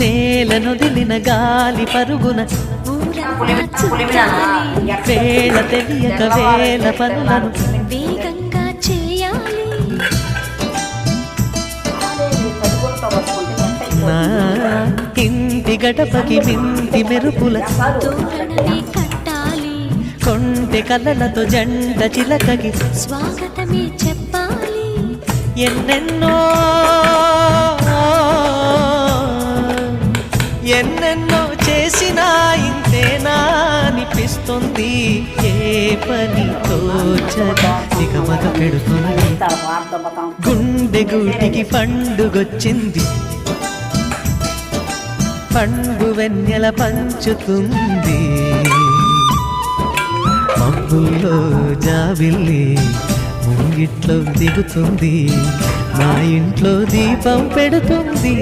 నేలనొదిలిన గాలి పరుగున వేళ తెలియక వేల పనులను వేగంగా చేయాలి. నా ఇంటి గడపకి మింటి మెరుపుల తోరణమే కట్టాలి. కొంటె కలలతో జంట చిలకకి స్వాగతమే చెప్పాలి. ఎన్నెన్నో ఎన్నెన్నో చేసినా ఇంతేనా అనిపిస్తుంది. ఏ పని తోచక నిగమగ పెడుతుంది. గుండె గూటికి పండుగొచ్చింది. పండు వెన్నెల పంచుతుంది. మబ్బుల్లో జాబిల్లి ముంగిట్లో దిగుతుంది. మా ఇంట్లో దీపం పెడుతుంది.